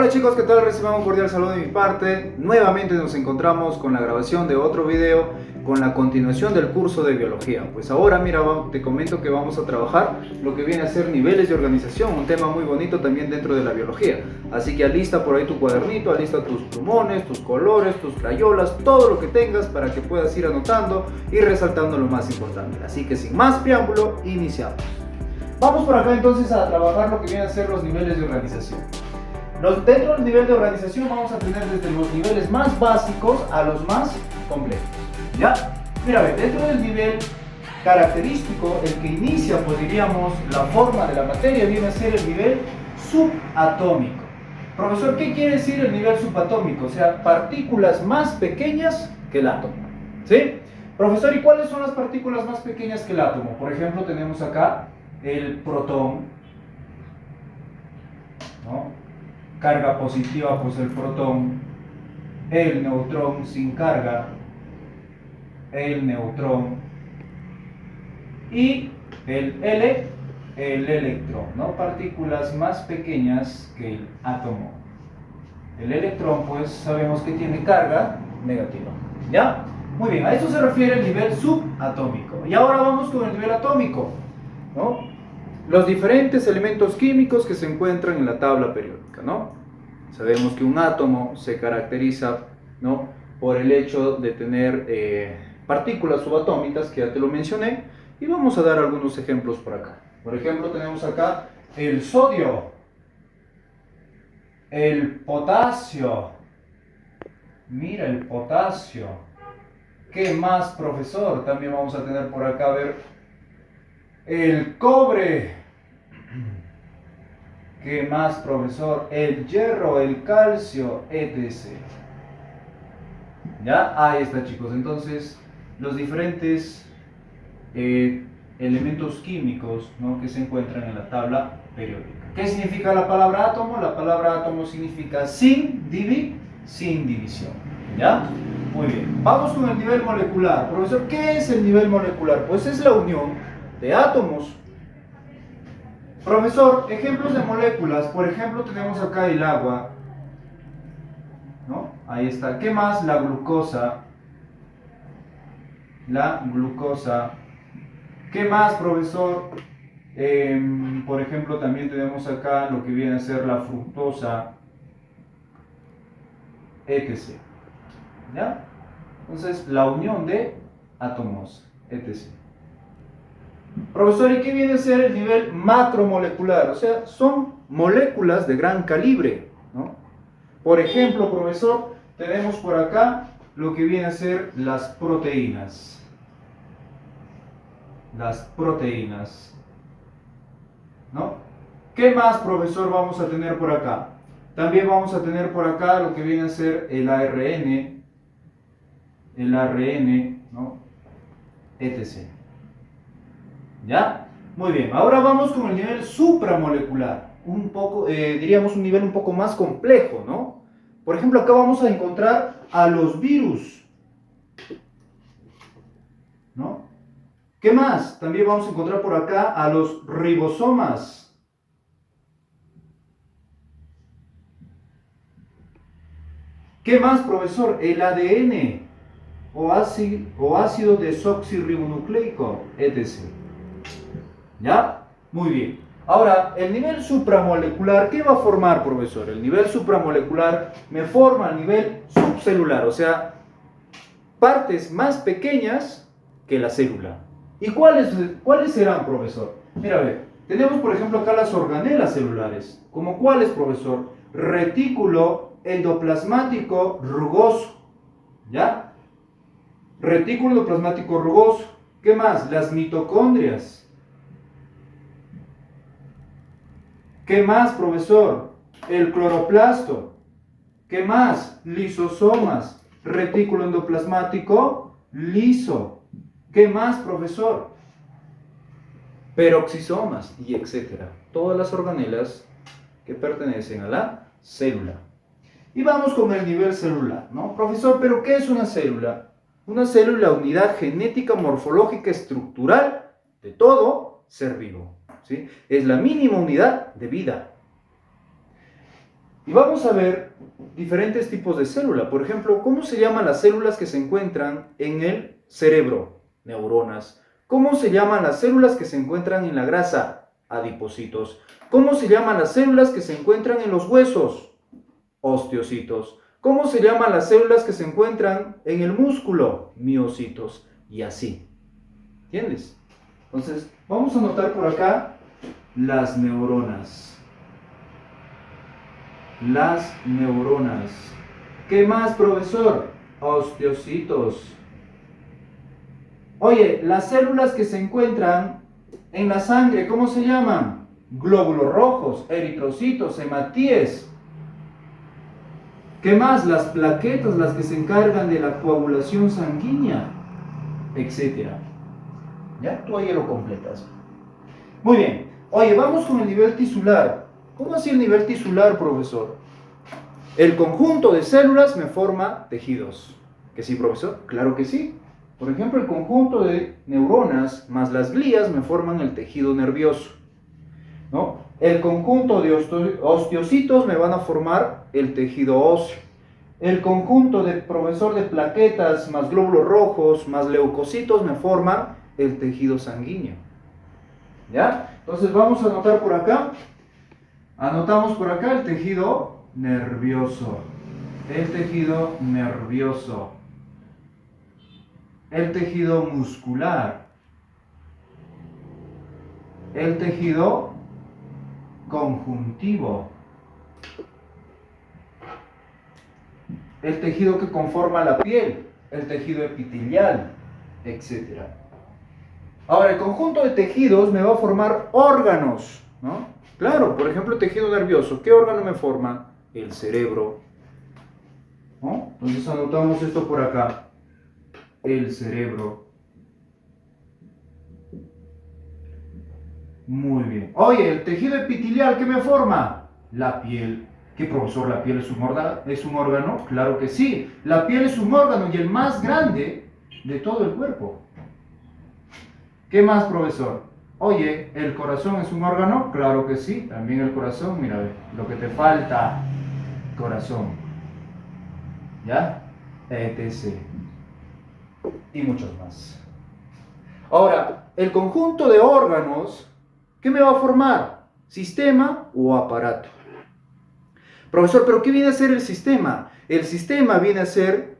Hola chicos, ¿qué tal? Reciban un cordial saludo de mi parte. Nuevamente nos encontramos con la grabación de otro video con la continuación del curso de biología. Pues ahora, mira, te comento que vamos a trabajar lo que viene a ser niveles de organización, un tema muy bonito también dentro de la biología. Así que alista por ahí tu cuadernito, alista tus plumones, tus colores, tus crayolas, todo lo que tengas para que puedas ir anotando y resaltando lo más importante. Así que sin más preámbulo, iniciamos. Vamos por acá entonces a trabajar lo que viene a ser los niveles de organización. Dentro del nivel de organización vamos a tener desde los niveles más básicos a los más complejos. ¿Ya? Mira, dentro del nivel característico, el que inicia, pues diríamos, la forma de la materia viene a ser el nivel subatómico. Profesor, ¿qué quiere decir el nivel subatómico? O sea, partículas más pequeñas que el átomo. ¿Sí? Profesor, ¿y cuáles son las partículas más pequeñas que el átomo? Por ejemplo, tenemos acá el protón, ¿no? Carga positiva, pues el protón, el neutrón sin carga, el neutrón y el electrón, ¿no? Partículas más pequeñas que el átomo. El electrón, pues sabemos que tiene carga negativa, ¿ya? Muy bien, a eso se refiere el nivel subatómico. Y ahora vamos con el nivel atómico, ¿no? Los diferentes elementos químicos que se encuentran en la tabla periódica, ¿no? Sabemos que un átomo se caracteriza, ¿no?, por el hecho de tener partículas subatómicas, que ya te lo mencioné, y vamos a dar algunos ejemplos por acá. Por ejemplo, tenemos acá el sodio, el potasio. Mira, el potasio. ¿Qué más, profesor? También vamos a tener por acá, a ver, el cobre. ¿Qué más, profesor? El hierro, el calcio, etc. ¿Ya? Ahí está, chicos. Entonces, los diferentes elementos químicos, ¿no?, que se encuentran en la tabla periódica. ¿Qué significa la palabra átomo? La palabra átomo significa sin división. ¿Ya? Muy bien. Vamos con el nivel molecular. Profesor, ¿qué es el nivel molecular? Pues es la unión de átomos. Profesor, ejemplos de moléculas. Por ejemplo, tenemos acá el agua, ¿no? Ahí está. ¿Qué más? La glucosa. La glucosa. ¿Qué más, profesor? Por ejemplo, también tenemos acá lo que viene a ser la fructosa, etc. ¿Ya? Entonces, la unión de átomos, etc. Profesor, ¿y qué viene a ser el nivel macromolecular? O sea, son moléculas de gran calibre, ¿no? Por ejemplo, profesor, tenemos por acá lo que viene a ser las proteínas. Las proteínas, ¿no? ¿Qué más, profesor, vamos a tener por acá? También vamos a tener por acá lo que viene a ser el ARN, ¿no?, etc. ¿Ya? Muy bien, ahora vamos con el nivel supramolecular, un poco, diríamos un nivel un poco más complejo, ¿no? Por ejemplo, acá vamos a encontrar a los virus, ¿no? ¿Qué más? También vamos a encontrar por acá a los ribosomas. ¿Qué más, profesor? El ADN o ácido desoxirribonucleico, etc. ¿Ya? Muy bien. Ahora, el nivel supramolecular, ¿qué va a formar, profesor? El nivel supramolecular me forma a nivel subcelular, o sea, partes más pequeñas que la célula. ¿Y cuáles serán, profesor? Mira, a ver, tenemos por ejemplo acá las organelas celulares. ¿Como cuáles, profesor? Retículo endoplasmático rugoso. ¿Ya? Retículo endoplasmático rugoso. ¿Qué más? Las mitocondrias. ¿Qué más, profesor? El cloroplasto. ¿Qué más? Lisosomas. Retículo endoplasmático liso. ¿Qué más, profesor? Peroxisomas y etcétera. Todas las organelas que pertenecen a la célula. Y vamos con el nivel celular, ¿no? Profesor, ¿pero qué es una célula? Una célula, unidad genética, morfológica, estructural de todo ser vivo, ¿sí? Es la mínima unidad de vida. Y vamos a ver diferentes tipos de célula. Por ejemplo, ¿cómo se llaman las células que se encuentran en el cerebro? Neuronas. ¿Cómo se llaman las células que se encuentran en la grasa? Adipocitos. ¿Cómo se llaman las células que se encuentran en los huesos? Osteocitos. ¿Cómo se llaman las células que se encuentran en el músculo? Miocitos. Y así. ¿Entiendes? Entonces, vamos a anotar por acá las neuronas. Las neuronas. ¿Qué más, profesor? Osteocitos. Oye, las células que se encuentran en la sangre, ¿cómo se llaman? Glóbulos rojos, eritrocitos, hematíes. ¿Qué más? Las plaquetas, las que se encargan de la coagulación sanguínea, etcétera. ¿Ya? Tú ahí lo completas. Muy bien. Oye, vamos con el nivel tisular. ¿Cómo así el nivel tisular, profesor? El conjunto de células me forma tejidos. ¿Que sí, profesor? Claro que sí. Por ejemplo, el conjunto de neuronas más las glías me forman el tejido nervioso, ¿no? El conjunto de osteocitos me van a formar el tejido óseo. El conjunto de, profesor, de plaquetas más glóbulos rojos más leucocitos me forman el tejido sanguíneo. ¿Ya? Entonces vamos a anotar por acá. Anotamos por acá el tejido nervioso. El tejido nervioso. El tejido muscular. El tejido conjuntivo. El tejido que conforma la piel. El tejido epitelial, etc. Ahora, el conjunto de tejidos me va a formar órganos, ¿no? Claro, por ejemplo, el tejido nervioso. ¿Qué órgano me forma? El cerebro, ¿no? Entonces anotamos esto por acá. El cerebro. Muy bien. Oye, el tejido epitelial, ¿qué me forma? La piel. ¿Qué, profesor? ¿La piel es un órgano? Claro que sí. La piel es un órgano y el más grande de todo el cuerpo. ¿Qué más, profesor? Oye, ¿el corazón es un órgano? Claro que sí. También el corazón, mira, lo que te falta, corazón. ¿Ya? etc. Y muchos más. Ahora, el conjunto de órganos, ¿qué me va a formar? ¿Sistema o aparato? Profesor, ¿pero qué viene a ser el sistema? El sistema viene a ser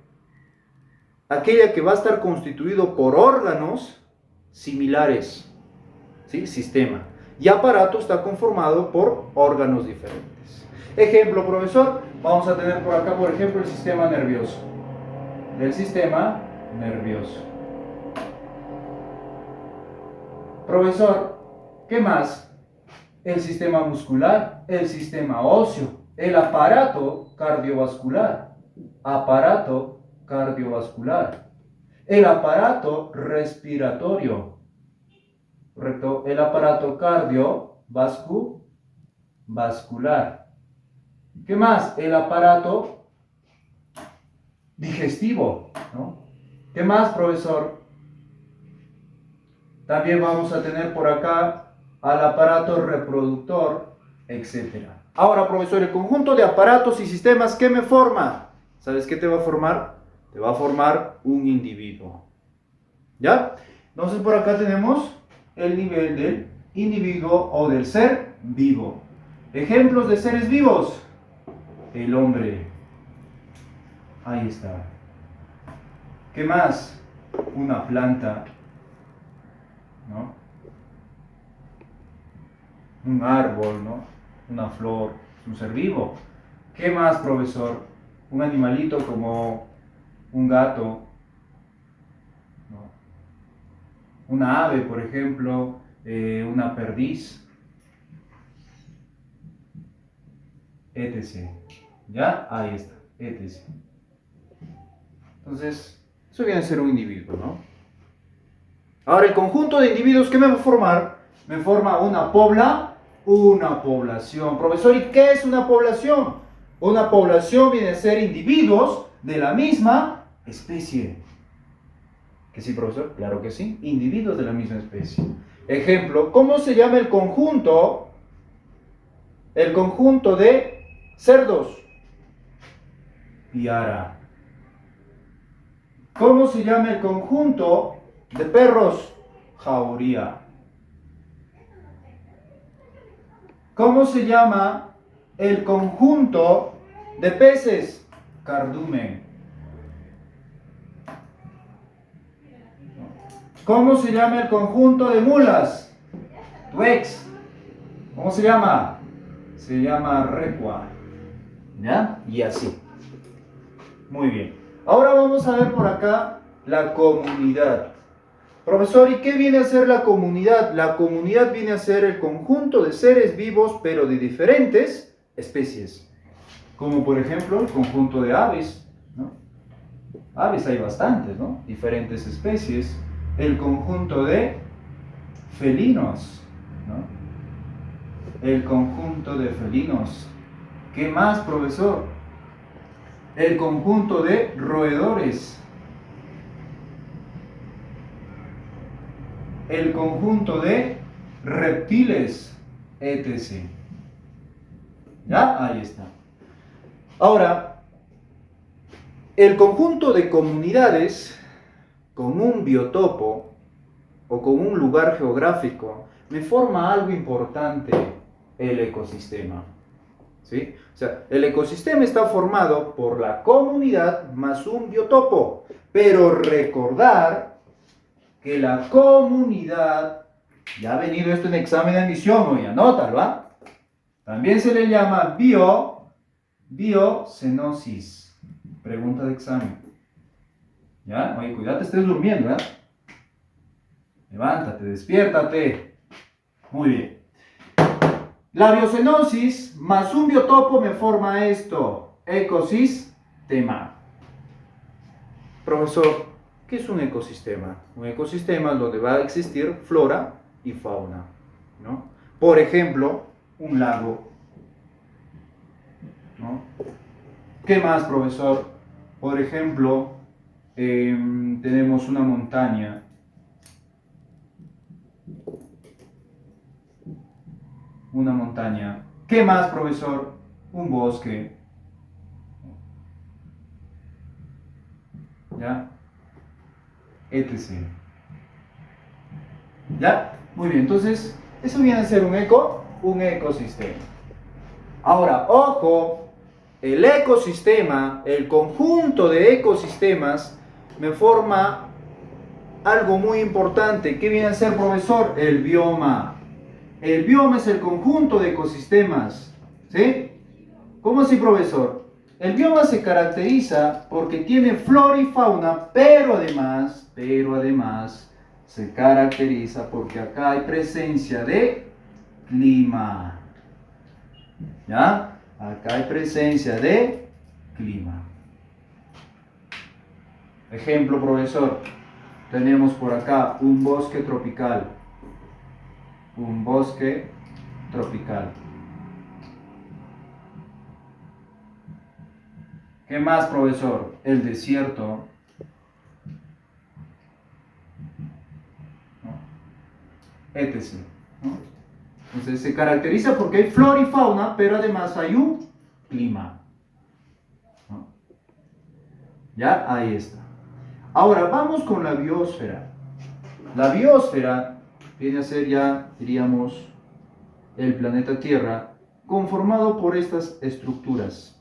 aquella que va a estar constituido por órganos similares, ¿sí? Sistema. Y aparato está conformado por órganos diferentes. Ejemplo, profesor, vamos a tener por acá, por ejemplo, el sistema nervioso. El sistema nervioso. Profesor, ¿qué más? El sistema muscular, el sistema óseo, el aparato cardiovascular, aparato cardiovascular, el aparato respiratorio, ¿correcto? El aparato cardiovascular. ¿Qué más? El aparato digestivo, ¿no? ¿Qué más, profesor? También vamos a tener por acá al aparato reproductor, etc. Ahora, profesor, el conjunto de aparatos y sistemas, ¿qué me forma? ¿Sabes qué te va a formar? Te va a formar un individuo. ¿Ya? Entonces por acá tenemos el nivel del individuo o del ser vivo. Ejemplos de seres vivos. El hombre. Ahí está. ¿Qué más? Una planta, ¿no? Un árbol, ¿no? Una flor, un ser vivo. ¿Qué más, profesor? Un animalito como un gato, ¿no? Una ave, por ejemplo, una perdiz, etc. ¿Ya? Ahí está, etc. Entonces, eso viene a ser un individuo, ¿no? Ahora, el conjunto de individuos, ¿qué me va a formar? Me forma una población. Profesor, ¿y qué es una población? Una población viene a ser individuos de la misma especie. ¿Que sí, profesor? Claro que sí. Individuos de la misma especie. Ejemplo, ¿cómo se llama el conjunto? El conjunto de Cerdos. Piara. ¿Cómo se llama el conjunto de perros? Jauría. ¿Cómo se llama el conjunto de peces? Cardumen. ¿Cómo se llama el conjunto de mulas? Tuex. ¿Cómo se llama? Se llama recua. ¿Ya? Y así. Muy bien. Ahora vamos a ver por acá la comunidad. Profesor, ¿y qué viene a ser la comunidad? La comunidad viene a ser el conjunto de seres vivos, pero de diferentes especies. Como por ejemplo el conjunto de aves, ¿no? Aves hay bastantes, ¿no? Diferentes especies. El conjunto de felinos, ¿no? El conjunto de felinos. ¿Qué más, profesor? El conjunto de roedores. El conjunto de reptiles, etc. ¿Ya? Ahí está. Ahora, el conjunto de comunidades con un biotopo o con un lugar geográfico me forma algo importante, el ecosistema. ¿Sí? O sea, el ecosistema está formado por la comunidad más un biotopo, pero recordar que la comunidad, ya ha venido esto en examen de admisión, hoy anótalo, ¿va? También se le llama biocenosis. Pregunta de examen. ¿Ya? Oye, cuidado, te estés durmiendo, ¿eh? Levántate, despiértate. Muy bien. La biocenosis más un biotopo me forma esto, ecosistema. Profesor, ¿qué es un ecosistema? Un ecosistema es donde va a existir flora y fauna, ¿no? Por ejemplo, un lago, ¿no? ¿Qué más, profesor? Por ejemplo, tenemos una montaña. Una montaña. ¿Qué más, profesor? Un bosque. ¿Ya? Etc. ¿Ya? Muy bien, entonces, eso viene a ser un ecosistema. Ahora, ojo, el ecosistema, el conjunto de ecosistemas, me forma algo muy importante. ¿Qué viene a ser, profesor? El bioma. El bioma es el conjunto de ecosistemas. ¿Sí? ¿Cómo así, profesor? El bioma se caracteriza porque tiene flora y fauna, pero además se caracteriza porque acá hay presencia de clima. ¿Ya? Acá hay presencia de clima. Ejemplo, profesor. Tenemos por acá un bosque tropical. Un bosque tropical. ¿Qué más, profesor? El desierto. ¿No? Etc. ¿No? Entonces se caracteriza porque hay flora y fauna, pero además hay un clima. ¿No? Ya, ahí está. Ahora vamos con la biosfera. La biosfera viene a ser ya, diríamos, el planeta Tierra, conformado por estas estructuras,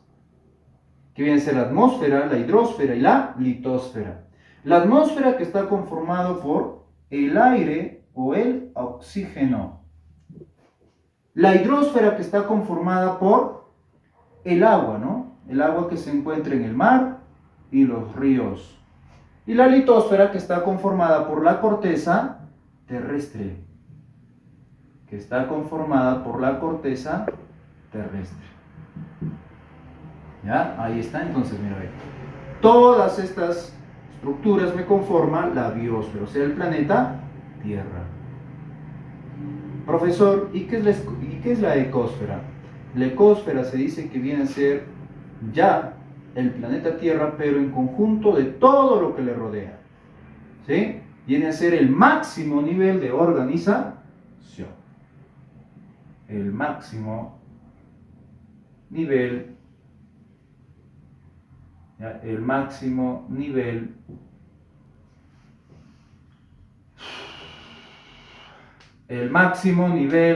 que vienen a ser la atmósfera, la hidrosfera y la litosfera. La atmósfera, que está conformado por el aire o el oxígeno. La hidrosfera, que está conformada por el agua, ¿no? El agua que se encuentra en el mar y los ríos. Y la litosfera, que está conformada por la corteza terrestre. Que está conformada por la corteza terrestre. ¿Ya? Ahí está, entonces, mira, ahí. Todas estas estructuras me conforman la biosfera, o sea, el planeta Tierra. Profesor, ¿y qué es la ecosfera? La ecosfera se dice que viene a ser ya el planeta Tierra, pero en conjunto de todo lo que le rodea. ¿Sí? Viene a ser el máximo nivel de organización. El máximo nivel, ¿ya? El máximo nivel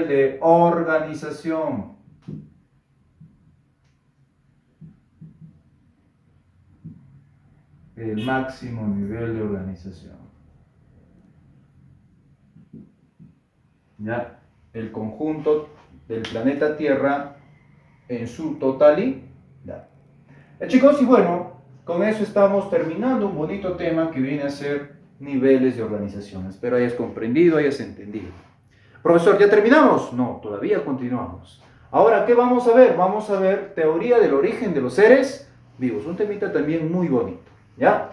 de organización. El máximo nivel de organización. ¿Ya? El conjunto del planeta Tierra en su totalidad. Chicos, y bueno, con eso estamos terminando un bonito tema que viene a ser niveles de organización. Espero hayas comprendido, hayas entendido. Profesor, ¿ya terminamos? No, todavía continuamos. Ahora, ¿qué vamos a ver? Vamos a ver teoría del origen de los seres vivos. Un temita también muy bonito, ¿ya?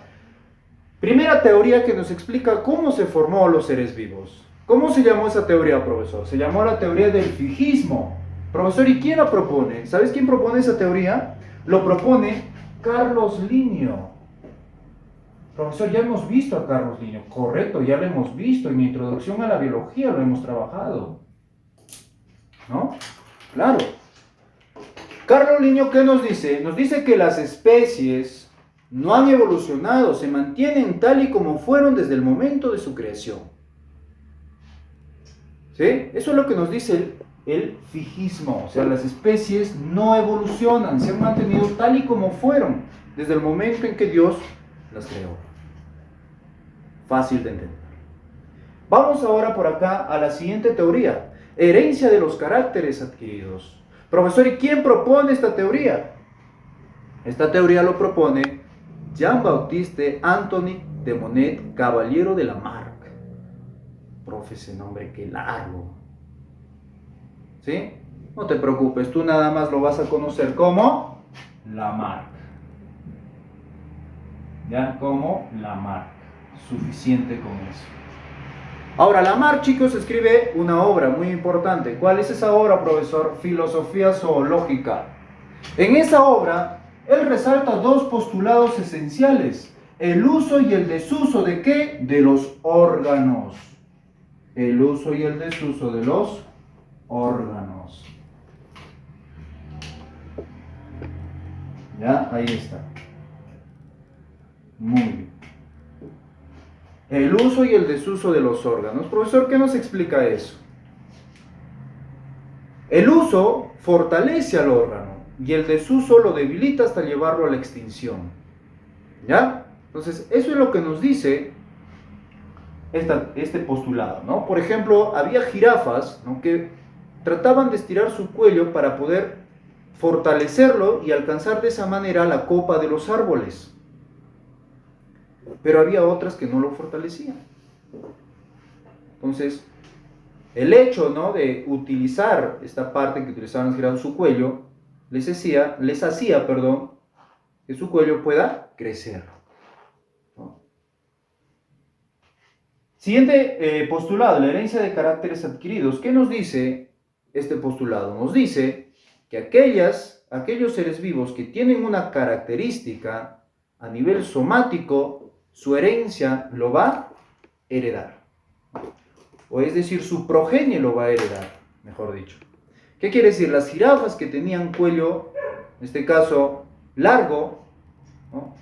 Primera teoría que nos explica cómo se formó los seres vivos. ¿Cómo se llamó esa teoría, profesor? Se llamó la teoría del fijismo. Profesor, ¿y quién la propone? ¿Sabes quién propone esa teoría? Lo propone Carlos Linneo. Profesor, ya hemos visto a Carlos Linneo. Correcto, ya lo hemos visto. En mi introducción a la biología lo hemos trabajado. ¿No? Claro. Carlos Linneo, ¿qué nos dice? Nos dice que las especies no han evolucionado, se mantienen tal y como fueron desde el momento de su creación. ¿Sí? Eso es lo que nos dice el fijismo. O sea, las especies no evolucionan, se han mantenido tal y como fueron desde el momento en que Dios las creó. Fácil de entender. Vamos ahora por acá a la siguiente teoría. Herencia de los caracteres adquiridos. Profesor, ¿y quién propone esta teoría? Esta teoría lo propone Jean-Baptiste Antoine de Monnet, caballero de Lamarck. Profe, ese nombre qué largo. ¿Sí? No te preocupes, tú nada más lo vas a conocer como Lamarck. ¿Ya? Como Lamarck. Suficiente con eso. Ahora, Lamarck, chicos, escribe una obra muy importante. ¿Cuál es esa obra, profesor? Filosofía zoológica. En esa obra, él resalta dos postulados esenciales. El uso y el desuso ¿de qué? De los órganos. El uso y el desuso de los órganos. ¿Ya? Ahí está. Muy bien. El uso y el desuso de los órganos. Profesor, ¿qué nos explica eso? El uso fortalece al órgano y el desuso lo debilita hasta llevarlo a la extinción. ¿Ya? Entonces, eso es lo que nos dice este postulado, ¿no? Por ejemplo, había jirafas, ¿no?, que trataban de estirar su cuello para poder fortalecerlo y alcanzar de esa manera la copa de los árboles. Pero había otras que no lo fortalecían. Entonces, el hecho, ¿no?, de utilizar esta parte que utilizaban las jirafas, su cuello, les hacía, que su cuello pueda crecer, ¿no? Siguiente postulado, la herencia de caracteres adquiridos. ¿Qué nos dice este postulado? Nos dice que aquellos seres vivos que tienen una característica a nivel somático, su herencia lo va a heredar. O es decir, su progenie lo va a heredar, mejor dicho. ¿Qué quiere decir? Las jirafas que tenían cuello, en este caso, largo, ¿no?,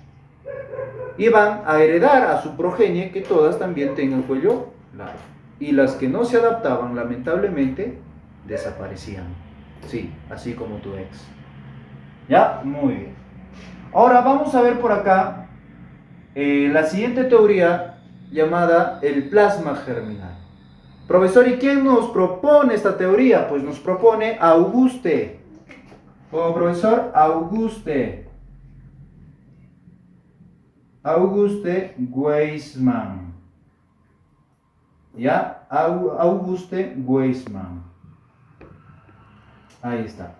iban a heredar a su progenie que todas también tengan cuello largo. Y las que no se adaptaban, lamentablemente, desaparecían. Sí, así como tu ex. ¿Ya? Muy bien. Ahora vamos a ver por acá la siguiente teoría llamada el plasma germinal. Profesor, ¿y quién nos propone esta teoría? Pues nos propone Auguste. Como profesor, Auguste Weismann. ¿Ya? Auguste Weismann. Ahí está.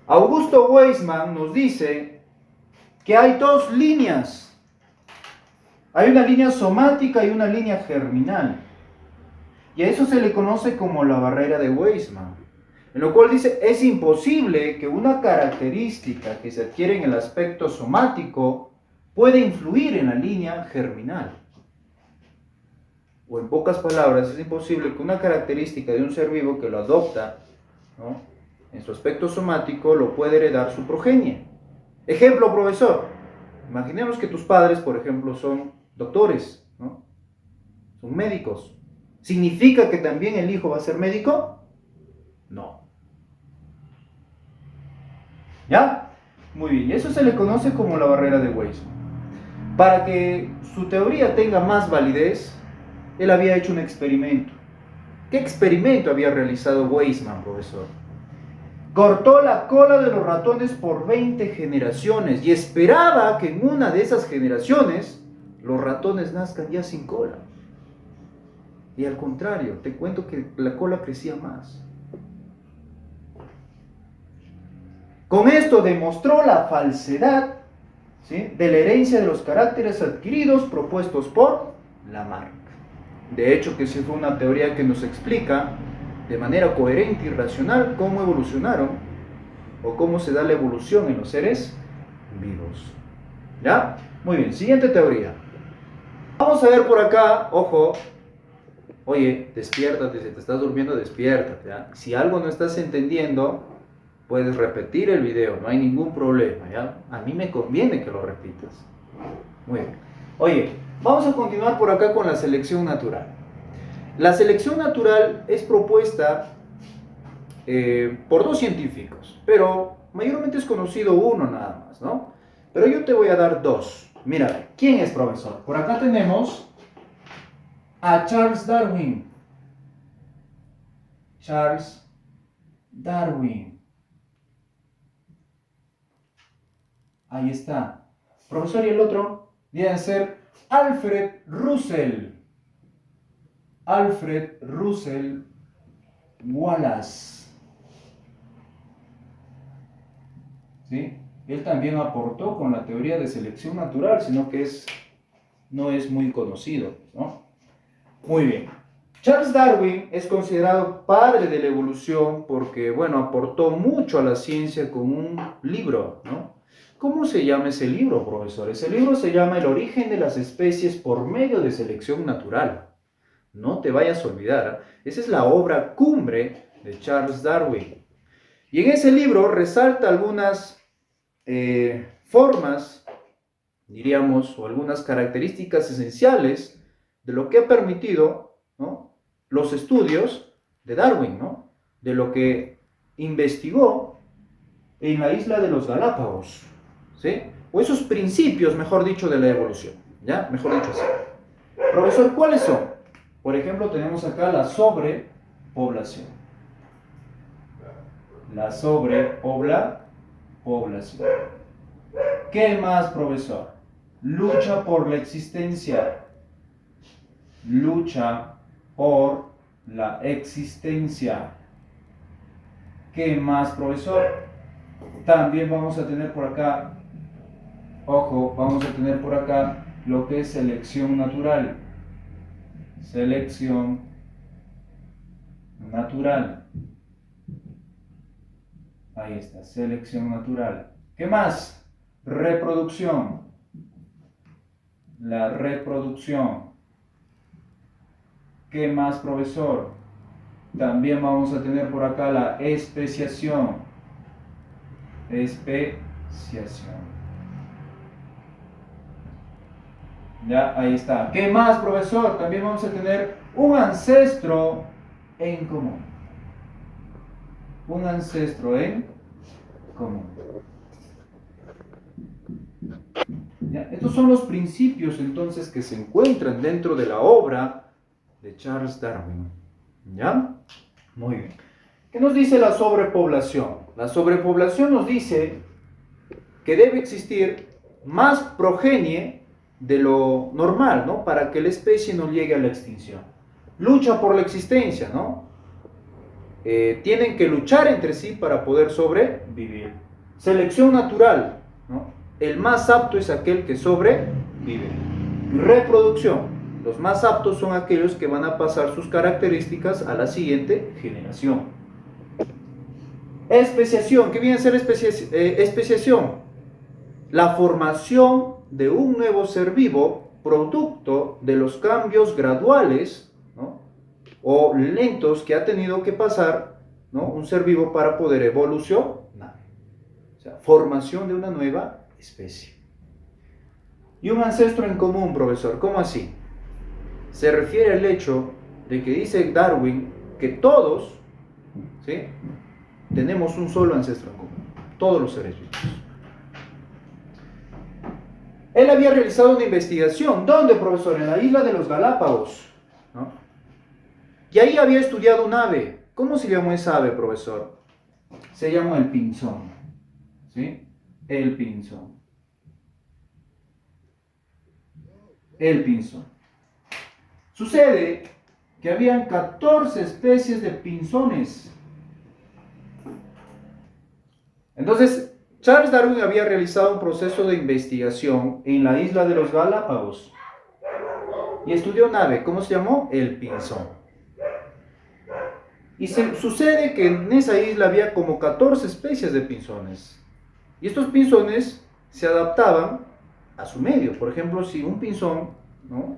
Augusto Weismann nos dice que hay dos líneas. Hay una línea somática y una línea germinal. Y a eso se le conoce como la barrera de Weismann. En lo cual dice, es imposible que una característica que se adquiere en el aspecto somático pueda influir en la línea germinal. O en pocas palabras, es imposible que una característica de un ser vivo que lo adopta, ¿no?, en su aspecto somático, lo puede heredar su progenie. Ejemplo, profesor. Imaginemos que tus padres, por ejemplo, son doctores, ¿no? Son médicos. ¿Significa que también el hijo va a ser médico? No. ¿Ya? Muy bien. Y eso se le conoce como la barrera de Weismann. Para que su teoría tenga más validez, él había hecho un experimento. ¿Qué experimento había realizado Weismann, profesor? Cortó la cola de los ratones por 20 generaciones y esperaba que en una de esas generaciones los ratones nazcan ya sin cola. Y al contrario, te cuento que la cola crecía más. Con esto demostró la falsedad, ¿sí?, de la herencia de los caracteres adquiridos propuestos por Lamarck. De hecho, que sí fue una teoría que nos explica de manera coherente y racional cómo evolucionaron o cómo se da la evolución en los seres vivos. ¿Ya? Muy bien, siguiente teoría. Vamos a ver por acá, ojo. Oye, despiértate, si te estás durmiendo, despiértate, ¿ya? Si algo no estás entendiendo, puedes repetir el video, no hay ningún problema, ¿ya? A mí me conviene que lo repitas. Muy bien. Oye, vamos a continuar por acá con la selección natural. La selección natural es propuesta por dos científicos, pero mayormente es conocido uno nada más, ¿no? Pero yo te voy a dar dos. Mira, ¿quién es, profesor? Por acá tenemos a Charles Darwin. Charles Darwin. Ahí está. Profesor, y el otro viene a ser Alfred Russel. Alfred Russel Wallace. ¿Sí? Él también aportó con la teoría de selección natural, sino que no es muy conocido, ¿no? Muy bien. Charles Darwin es considerado padre de la evolución porque, bueno, aportó mucho a la ciencia con un libro, ¿no? ¿Cómo se llama ese libro, profesor? Ese libro se llama El origen de las especies por medio de selección natural. No te vayas a olvidar, esa es la obra cumbre de Charles Darwin. Y en ese libro resalta algunas formas, diríamos, o algunas características esenciales de lo que ha permitido, ¿no?, los estudios de Darwin, ¿no?, de lo que investigó en la isla de los Galápagos, ¿sí? O esos principios, mejor dicho, de la evolución, ¿ya? Mejor dicho así. Profesor, ¿cuáles son? Por ejemplo, tenemos acá la sobrepoblación. La sobrepoblación. ¿Qué más, profesor? Lucha por la existencia. Lucha por la existencia. ¿Qué más, profesor? También vamos a tener por acá, ojo, vamos a tener por acá lo que es selección natural. Selección natural. Ahí está, selección natural. ¿Qué más? Reproducción. La reproducción. ¿Qué más, profesor? También vamos a tener por acá la especiación. Especiación. Ya, ahí está. ¿Qué más, profesor? También vamos a tener un ancestro en común. Un ancestro en común. ¿Ya? Estos son los principios entonces que se encuentran dentro de la obra de Charles Darwin. ¿Ya? Muy bien. ¿Qué nos dice la sobrepoblación? La sobrepoblación nos dice que debe existir más progenie de lo normal, ¿no?, para que la especie no llegue a la extinción. Lucha por la existencia, ¿no? Tienen que luchar entre sí para poder sobrevivir. Selección natural, ¿no? El más apto es aquel que sobrevive. Reproducción. Los más aptos son aquellos que van a pasar sus características a la siguiente generación. Especiación. ¿Qué viene a ser especiación? La formación de un nuevo ser vivo producto de los cambios graduales, ¿no?, o lentos que ha tenido que pasar ¿no? Un ser vivo para poder evolucionar. O sea, formación de una nueva especie. Y un ancestro en común, profesor, ¿cómo así? Se refiere al hecho de que dice Darwin que todos, ¿sí?, tenemos un solo ancestro en común, todos los seres vivos. Él había realizado una investigación. ¿Dónde, profesor? En la isla de los Galápagos, ¿no? Y ahí había estudiado un ave. ¿Cómo se llamó esa ave, profesor? Se llamó el pinzón, ¿sí? El pinzón. El pinzón. Sucede que habían 14 especies de pinzones. Entonces, Charles Darwin había realizado un proceso de investigación en la isla de los Galápagos y estudió un ave. ¿Cómo se llamó? El pinzón. Y sucede que en esa isla había como 14 especies de pinzones. Y estos pinzones se adaptaban a su medio. Por ejemplo, si un pinzón, ¿no?,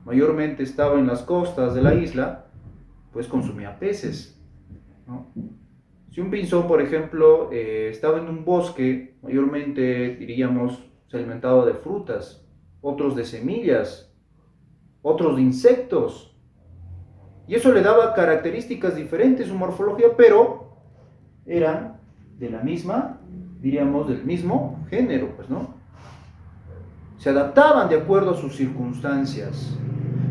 mayormente estaba en las costas de la isla, pues consumía peces, ¿no? Si un pinzón, por ejemplo, estaba en un bosque, mayormente, diríamos, se alimentaba de frutas, otros de semillas, otros de insectos. Y eso le daba características diferentes, su morfología, pero eran de la misma, diríamos, del mismo género, pues, ¿no? Se adaptaban de acuerdo a sus circunstancias.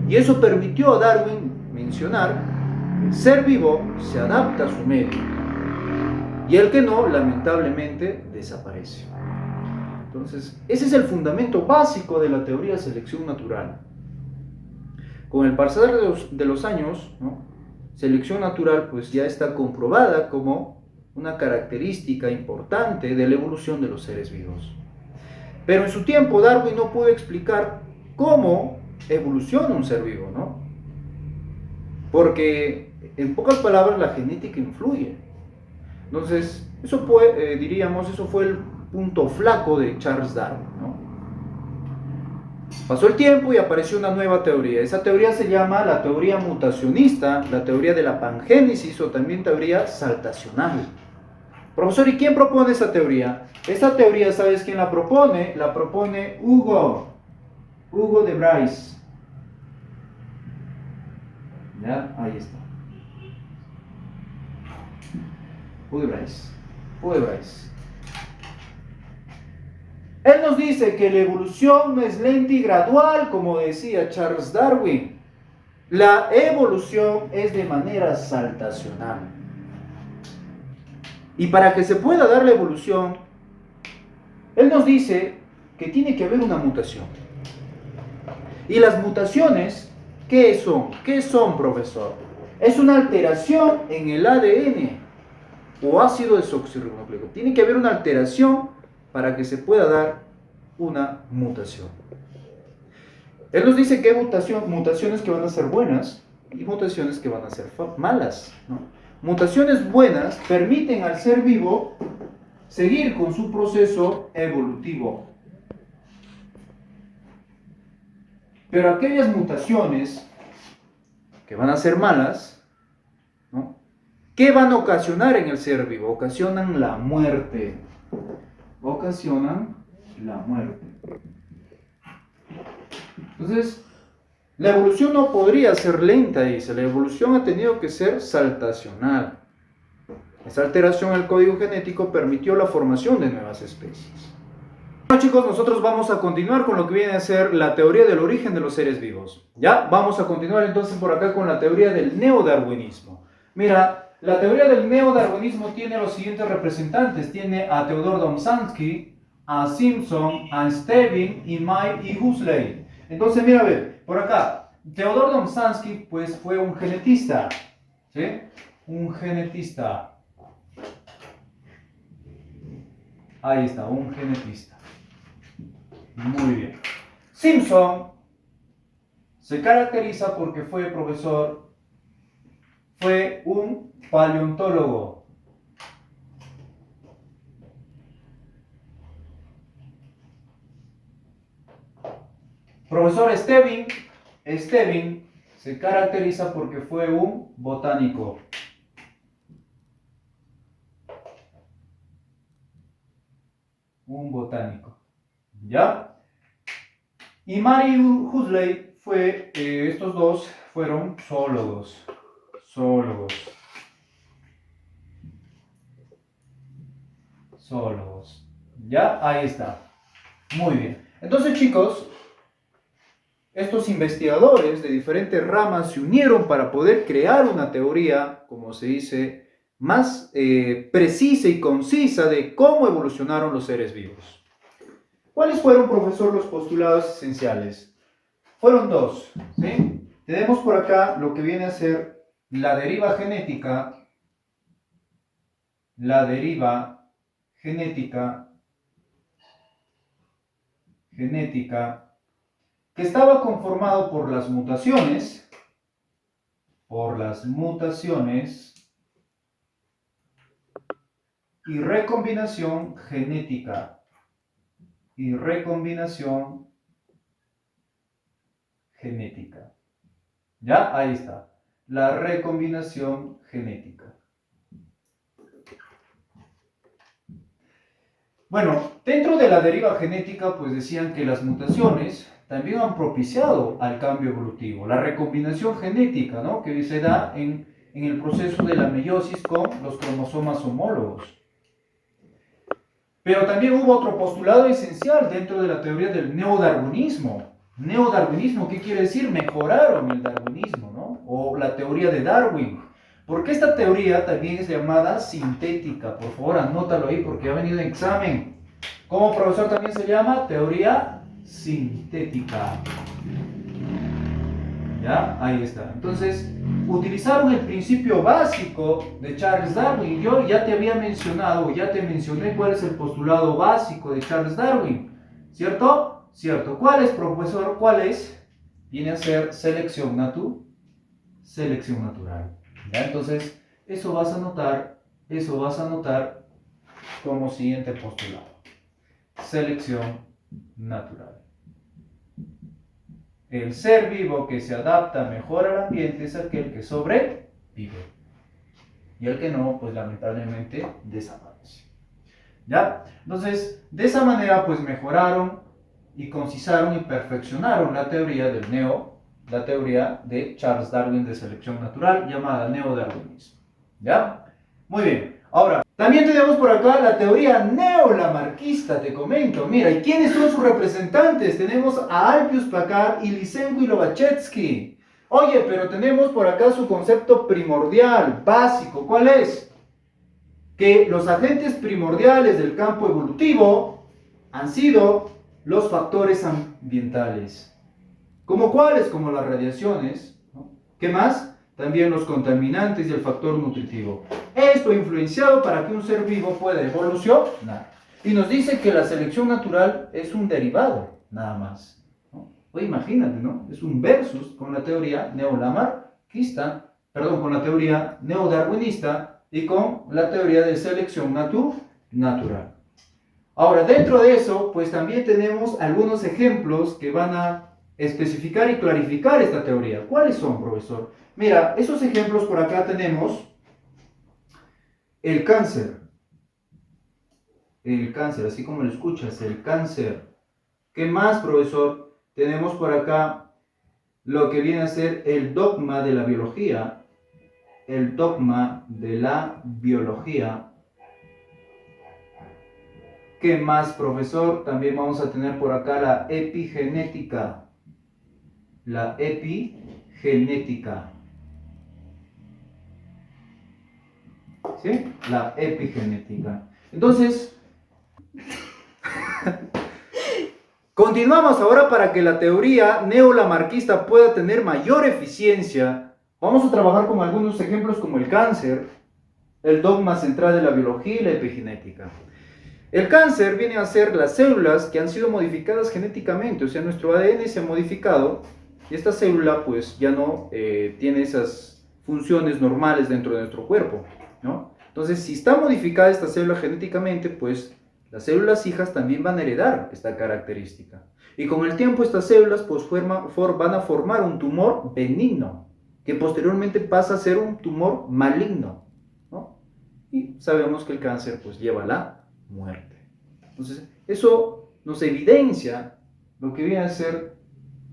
Y eso permitió a Darwin mencionar que el ser vivo se adapta a su medio. Y el que no, lamentablemente, desaparece. Entonces, ese es el fundamento básico de la teoría de selección natural. Con el pasar de los años, ¿no?, selección natural pues ya está comprobada como una característica importante de la evolución de los seres vivos. Pero en su tiempo Darwin no pudo explicar cómo evoluciona un ser vivo, ¿no? Porque, en pocas palabras, la genética influye. Entonces, eso fue, diríamos, eso fue el punto flaco de Charles Darwin, ¿no? Pasó el tiempo y apareció una nueva teoría. Esa teoría se llama la teoría mutacionista, la teoría de la pangénesis o también teoría saltacional. Profesor, ¿y quién propone esa teoría? Esta teoría, ¿sabes quién la propone? La propone Hugo de Bryce. ¿Ya? Ahí está. Hugo de Bryce. Él nos dice que la evolución no es lenta y gradual, como decía Charles Darwin. La evolución es de manera saltacional. Y para que se pueda dar la evolución, él nos dice que tiene que haber una mutación. Y las mutaciones, ¿qué son? ¿Qué son, profesor? Es una alteración en el ADN o ácido desoxirribonucleico. Tiene que haber una alteración para que se pueda dar una mutación. Él nos dice que hay mutaciones que van a ser buenas y mutaciones que van a ser malas, ¿no? Mutaciones buenas permiten al ser vivo seguir con su proceso evolutivo. Pero aquellas mutaciones que van a ser malas, ¿no?, ¿qué van a ocasionar en el ser vivo? Ocasionan la muerte. Ocasionan la muerte. Entonces, la evolución no podría ser lenta, dice. La evolución ha tenido que ser saltacional. Esa alteración al código genético permitió la formación de nuevas especies. Bueno, chicos, nosotros vamos a continuar con lo que viene a ser la teoría del origen de los seres vivos. Ya, vamos a continuar entonces por acá con la teoría del neodarwinismo. Mira, la teoría del neodarwinismo tiene los siguientes representantes. Tiene a Theodore Domzanski, a Simpson, a Stevin, y May y Huxley. Entonces, mira, a ver, por acá, Theodore Domzanski pues fue un genetista, ¿sí? Un genetista. Ahí está, un genetista. Muy bien. Simpson se caracteriza porque fue un paleontólogo. Profesor Stevin se caracteriza porque fue un botánico. un botánico, ¿ya? Y Mary Huxley fue, estos dos fueron zoólogos, ¿ya? Ahí está, muy bien. Entonces, chicos, estos investigadores de diferentes ramas se unieron para poder crear una teoría, como se dice, más precisa y concisa de cómo evolucionaron los seres vivos. ¿Cuáles fueron, profesor, los postulados esenciales? Fueron dos, ¿sí? Tenemos por acá lo que viene a ser la deriva genética, que estaba conformado por las mutaciones, y recombinación genética, ¿Ya? Ahí está. La recombinación genética. Bueno, dentro de la deriva genética, pues decían que las mutaciones también han propiciado al cambio evolutivo. La recombinación genética, ¿no? Que se da en el proceso de la meiosis con los cromosomas homólogos. Pero también hubo otro postulado esencial dentro de la teoría del neodarwinismo. Neodarwinismo, ¿qué quiere decir? Mejoraron el darwinismo, ¿no? O la teoría de Darwin. Porque esta teoría también es llamada sintética. Por favor, anótalo ahí porque ha venido en examen. ¿Cómo, profesor, también se llama? Teoría sintética. ¿Ya? Ahí está. Entonces, utilizaron el principio básico de Charles Darwin. Yo ya te había mencionado, ya te mencioné cuál es el postulado básico de Charles Darwin. ¿Cierto? Cierto. ¿Cuál es, profesor? ¿Cuál es? Viene a ser selección natural. ¿Ya? Entonces, eso vas a anotar como siguiente postulado. Selección natural. El ser vivo que se adapta mejor al ambiente es aquel que sobrevive. Y el que no, pues lamentablemente desaparece. ¿Ya? Entonces, de esa manera, pues mejoraron y concisaron y perfeccionaron la teoría de Charles Darwin de selección natural, llamada neodarwinismo. ¿Ya? Muy bien. Ahora, también tenemos por acá la teoría neolamarquista, te comento. Mira, ¿y quiénes son sus representantes? Tenemos a Albius Placard y Lysenko y Lobachevsky. Oye, pero tenemos por acá su concepto primordial, básico. ¿Cuál es? Que los agentes primordiales del campo evolutivo han sido los factores ambientales. ¿Como cuáles? Como las radiaciones, ¿no? ¿Qué más? También los contaminantes y el factor nutritivo. Esto ha influenciado para que un ser vivo pueda evolucionar. Y nos dice que la selección natural es un derivado, nada más, ¿no? Oye, imagínate, ¿no? Es un versus con la teoría con la teoría neodarwinista y con la teoría de selección natural. Ahora, dentro de eso, pues también tenemos algunos ejemplos que van a especificar y clarificar esta teoría. ¿Cuáles son, profesor? Mira, esos ejemplos por acá tenemos el cáncer, así como lo escuchas, el cáncer. ¿Qué más, profesor? Tenemos por acá lo que viene a ser el dogma de la biología, ¿Qué más, profesor? También vamos a tener por acá la epigenética. ¿Sí? La epigenética. Entonces, continuamos ahora para que la teoría neolamarquista pueda tener mayor eficiencia. Vamos a trabajar con algunos ejemplos como el cáncer, el dogma central de la biología y la epigenética. El cáncer viene a ser las células que han sido modificadas genéticamente, o sea, nuestro ADN se ha modificado y esta célula pues ya no tiene esas funciones normales dentro de nuestro cuerpo, ¿no? Entonces, si está modificada esta célula genéticamente, pues las células hijas también van a heredar esta característica. Y con el tiempo estas células pues van a formar un tumor benigno, que posteriormente pasa a ser un tumor maligno, ¿no? Y sabemos que el cáncer pues lleva a la muerte. Entonces, Eso nos evidencia lo que viene a ser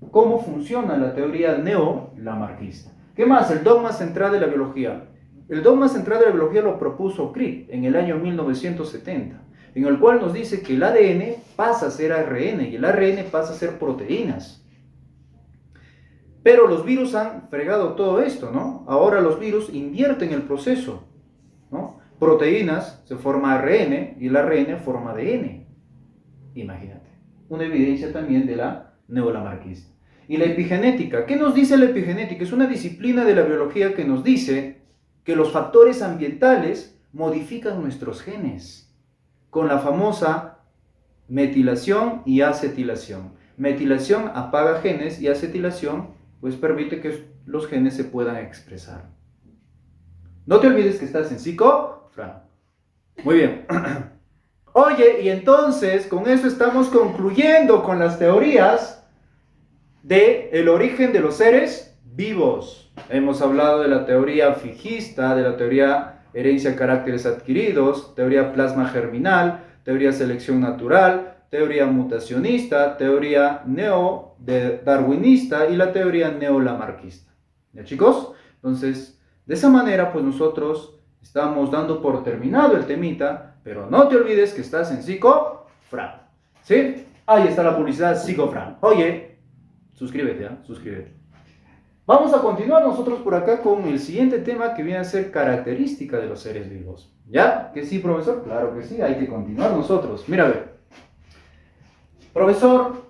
cómo funciona la teoría neo-lamarckista. ¿Qué más? El dogma central de la biología. El dogma central de la biología lo propuso Crick en el año 1970, en el cual nos dice que el ADN pasa a ser ARN y el ARN pasa a ser proteínas. Pero los virus han fregado todo esto, ¿no? Ahora los virus invierten el proceso, ¿no? Proteínas se forma ARN y el ARN forma ADN. Imagínate. Una evidencia también de la neolamarquista. Y la epigenética. ¿Qué nos dice la epigenética? Es una disciplina de la biología que nos dice que los factores ambientales modifican nuestros genes con la famosa metilación y acetilación. Metilación apaga genes y acetilación pues permite que los genes se puedan expresar. No te olvides que estás en Psico, Fran. Muy bien. Oye, y entonces con eso estamos concluyendo con las teorías del origen de los seres vivos. Hemos hablado de la teoría fijista, de la teoría herencia de caracteres adquiridos, teoría plasma germinal, teoría selección natural, teoría mutacionista, teoría neo-darwinista y la teoría neolamarquista. ¿Ya, chicos? Entonces, de esa manera, pues nosotros estamos dando por terminado el temita, pero no te olvides que estás en Psico-Fran. ¿Sí? Ahí está la publicidad Psico-Fran. Oye, suscríbete, ¿eh? Suscríbete. Vamos a continuar nosotros por acá con el siguiente tema que viene a ser característica de los seres vivos. ¿Ya? ¿Que sí, profesor? Claro que sí, hay que continuar nosotros. Mira, a ver. Profesor,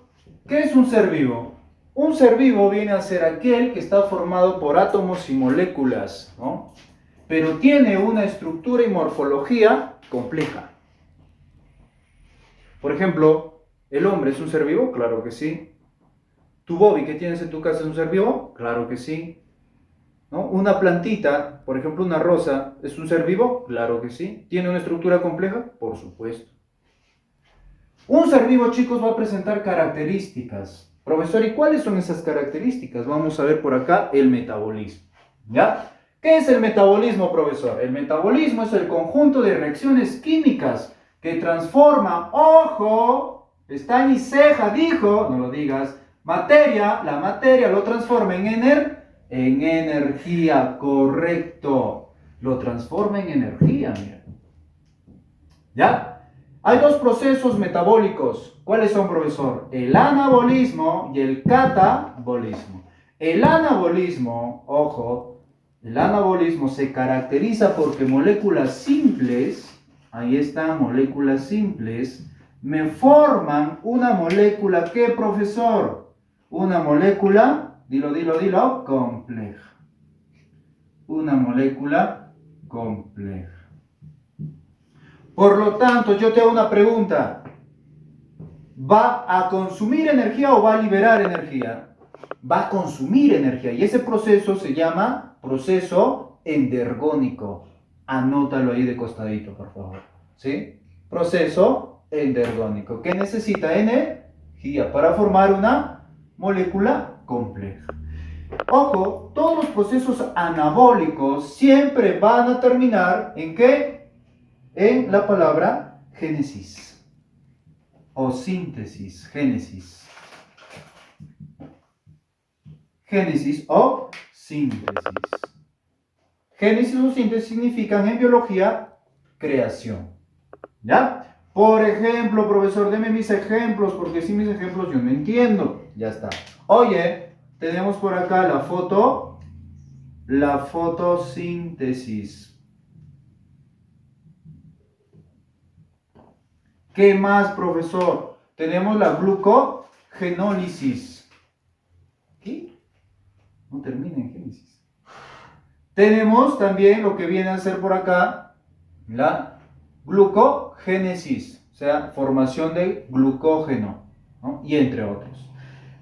¿qué es un ser vivo? Un ser vivo viene a ser aquel que está formado por átomos y moléculas, ¿no? Pero tiene una estructura y morfología compleja. Por ejemplo, ¿el hombre es un ser vivo? Claro que sí. ¿Tu Bobby que tienes en tu casa es un ser vivo? Claro que sí. ¿No? Una plantita, por ejemplo una rosa, ¿es un ser vivo? Claro que sí. ¿Tiene una estructura compleja? Por supuesto. Un ser vivo, chicos, va a presentar características. Profesor, ¿y cuáles son esas características? Vamos a ver por acá el metabolismo. ¿Ya? ¿Qué es el metabolismo, profesor? El metabolismo es el conjunto de reacciones químicas que transforman, ojo, pestaña y ceja, dijo, no lo digas, materia, la materia lo transforma en energía, correcto. Lo transforma en energía, mira. ¿Ya? Hay dos procesos metabólicos. ¿Cuáles son, profesor? El anabolismo y el catabolismo. El anabolismo, ojo, el anabolismo se caracteriza porque moléculas simples, ahí están, moléculas simples, me forman una molécula, ¿qué, profesor? Una molécula, dilo, compleja. Una molécula compleja. Por lo tanto, yo te hago una pregunta. ¿Va a consumir energía o va a liberar energía? Va a consumir energía. Y ese proceso se llama proceso endergónico. Anótalo ahí de costadito, por favor. ¿Sí? Proceso endergónico. ¿Qué necesita energía para formar una molécula compleja? Ojo, todos los procesos anabólicos siempre van a terminar ¿en qué? En la palabra génesis o síntesis, génesis. Génesis o síntesis. Génesis o síntesis significan en biología creación. ¿Ya? Por ejemplo, profesor, deme mis ejemplos, porque sin mis ejemplos yo no entiendo. Ya está. Oye, tenemos por acá la fotosíntesis. ¿Qué más, profesor? Tenemos la glucogenólisis. ¿Qué? No termina en génesis. Tenemos también lo que viene a ser por acá la glucogénesis, o sea, formación de glucógeno, ¿no? Y entre otros.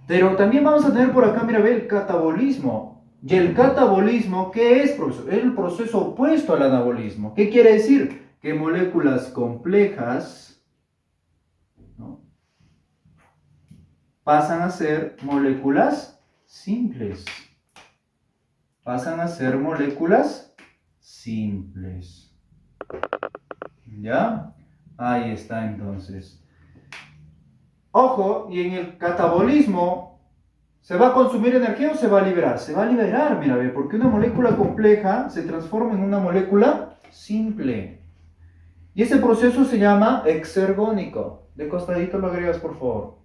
Pero también vamos a tener por acá, mira, ve, el catabolismo. ¿Y el catabolismo qué es, profesor? Es el proceso opuesto al anabolismo. ¿Qué quiere decir? Que moléculas complejas, ¿no?, pasan a ser moléculas simples. Pasan a ser moléculas simples. ¿Ya? Ahí está entonces. Ojo, y en el catabolismo, ¿se va a consumir energía o se va a liberar? Se va a liberar, mira, ve, porque una molécula compleja se transforma en una molécula simple. Y ese proceso se llama exergónico. De costadito lo agregas, por favor.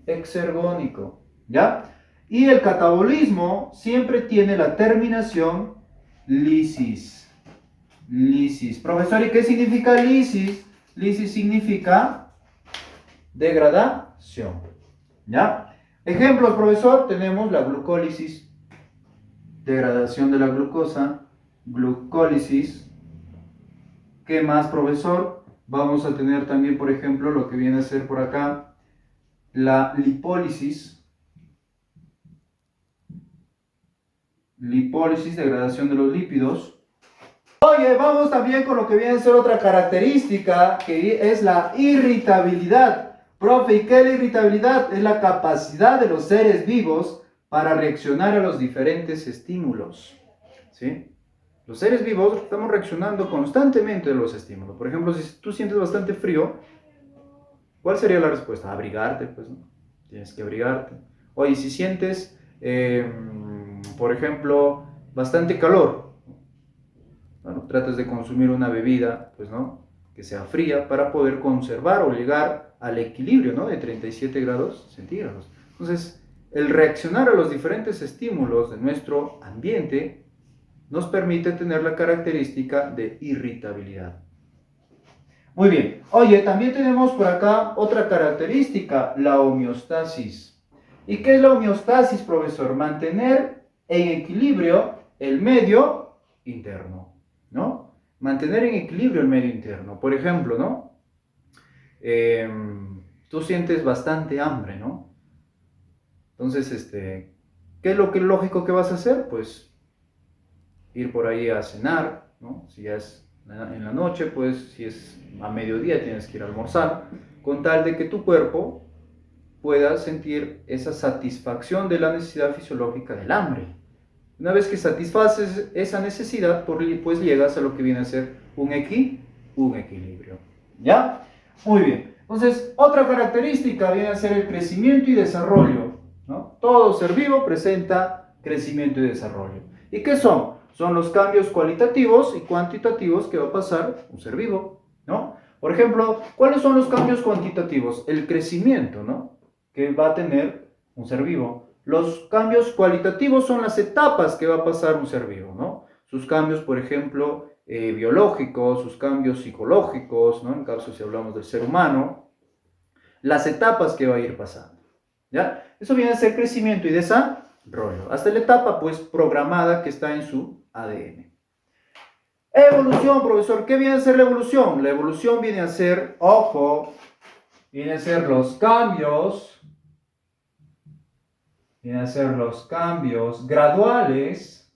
Exergónico, ¿ya? Y el catabolismo siempre tiene la terminación lisis. Lisis. Profesor, ¿y qué significa lisis? Lisis significa degradación, ¿ya? Ejemplos, profesor, tenemos la glucólisis, degradación de la glucosa, glucólisis. ¿Qué más, profesor? Vamos a tener también, por ejemplo, lo que viene a ser por acá, la lipólisis. Lipólisis, degradación de los lípidos. Oye, vamos también con lo que viene a ser otra característica, que es la irritabilidad. Profe, ¿y qué es la irritabilidad? Es la capacidad de los seres vivos para reaccionar a los diferentes estímulos, ¿sí? Los seres vivos estamos reaccionando constantemente a los estímulos. Por ejemplo, si tú sientes bastante frío, ¿cuál sería la respuesta? Abrigarte, pues, ¿no? Tienes que abrigarte. Oye, si sientes, por ejemplo, bastante calor, bueno, tratas de consumir una bebida, pues, ¿no?, que sea fría para poder conservar o llegar al equilibrio, ¿no?, de 37 grados centígrados. Entonces, el reaccionar a los diferentes estímulos de nuestro ambiente nos permite tener la característica de irritabilidad. Muy bien. Oye, también tenemos por acá otra característica, la homeostasis. ¿Y qué es la homeostasis, profesor? Mantener en equilibrio el medio interno, ¿no? Mantener en equilibrio el medio interno. Por ejemplo, ¿no? Tú sientes bastante hambre, ¿no? Entonces, ¿qué es lo que es lógico que vas a hacer? Pues ir por ahí a cenar, ¿no? Si ya es en la noche, pues si es a mediodía tienes que ir a almorzar, con tal de que tu cuerpo pueda sentir esa satisfacción de la necesidad fisiológica del hambre. Una vez que satisfaces esa necesidad, pues llegas a lo que viene a ser un equilibrio. ¿Ya? Muy bien. Entonces, otra característica viene a ser el crecimiento y desarrollo, ¿no? Todo ser vivo presenta crecimiento y desarrollo. ¿Y qué son? Son los cambios cualitativos y cuantitativos que va a pasar un ser vivo, ¿no? Por ejemplo, ¿cuáles son los cambios cuantitativos? El crecimiento, ¿no?, que va a tener un ser vivo. Los cambios cualitativos son las etapas que va a pasar un ser vivo, ¿no? Sus cambios, por ejemplo, biológicos, sus cambios psicológicos, ¿no?, en caso si hablamos del ser humano, las etapas que va a ir pasando, ¿ya? Eso viene a ser crecimiento y desarrollo, hasta la etapa, pues, programada que está en su ADN. Evolución, profesor. ¿Qué viene a ser la evolución? La evolución viene a ser, ojo, viene a ser los cambios, graduales,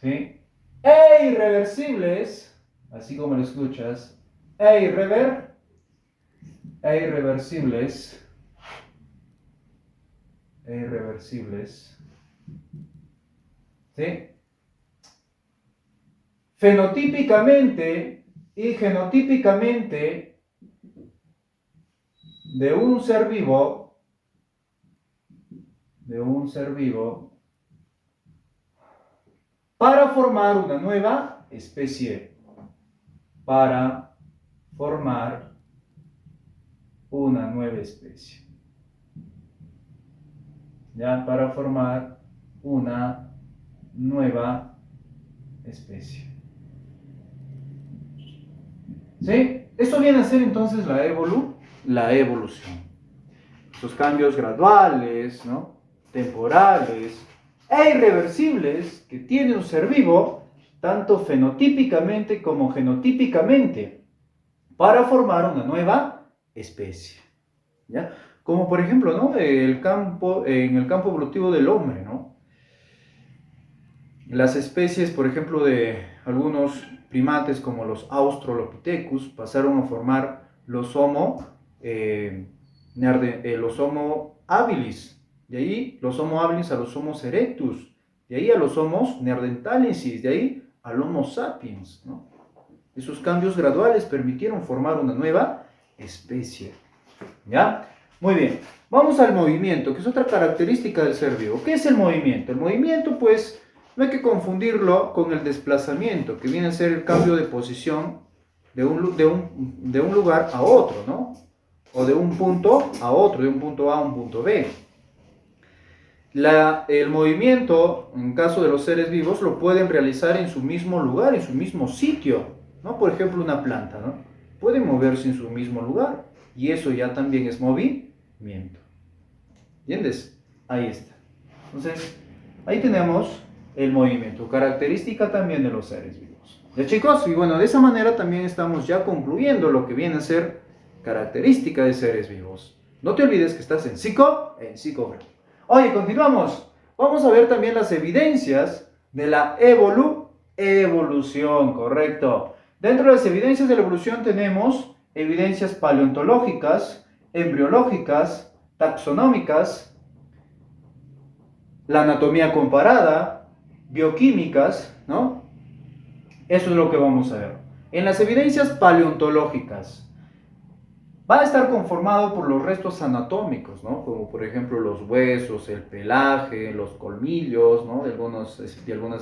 ¿sí?, e irreversibles, así como lo escuchas, irreversibles, ¿sí? Fenotípicamente y genotípicamente de un ser vivo, para formar una nueva especie, ¿ya? Para formar una nueva especie. ¿Sí? Esto viene a ser entonces la evolución. Esos cambios graduales, ¿no?, temporales e irreversibles que tiene un ser vivo, tanto fenotípicamente como genotípicamente, para formar una nueva especie, ¿ya? Como por ejemplo, ¿no?, en el campo evolutivo del hombre, ¿no? Las especies, por ejemplo, de algunos primates como los Australopithecus pasaron a formar los Homo habilis, de ahí los Homo habilis a los Homo erectus, de ahí a los Homo neanderthalensis, de ahí al Homo sapiens, ¿no? Esos cambios graduales permitieron formar una nueva especie. ¿Ya? Muy bien. Vamos al movimiento, que es otra característica del ser vivo. ¿Qué es el movimiento? El movimiento, pues, no hay que confundirlo con el desplazamiento, que viene a ser el cambio de posición de un lugar a otro, ¿no? O de un punto a otro, de un punto A a un punto B. El movimiento, en caso de los seres vivos, lo pueden realizar en su mismo lugar, en su mismo sitio, ¿no? Por ejemplo, una planta, ¿no? Puede moverse en su mismo lugar, y eso ya también es movimiento. ¿Entiendes? Ahí está. Entonces, ahí tenemos el movimiento, característica también de los seres vivos. ¿Ya, chicos? Y bueno, de esa manera también estamos ya concluyendo lo que viene a ser característica de seres vivos. No te olvides que estás en psicografía. Oye, continuamos. Vamos a ver también las evidencias de la evolución, correcto. Dentro de las evidencias de la evolución tenemos evidencias paleontológicas, embriológicas, taxonómicas, la anatomía comparada, bioquímicas, ¿no? Eso es lo que vamos a ver. En las evidencias paleontológicas, va a estar conformado por los restos anatómicos, ¿no? Como por ejemplo los huesos, el pelaje, los colmillos, ¿no? De algunas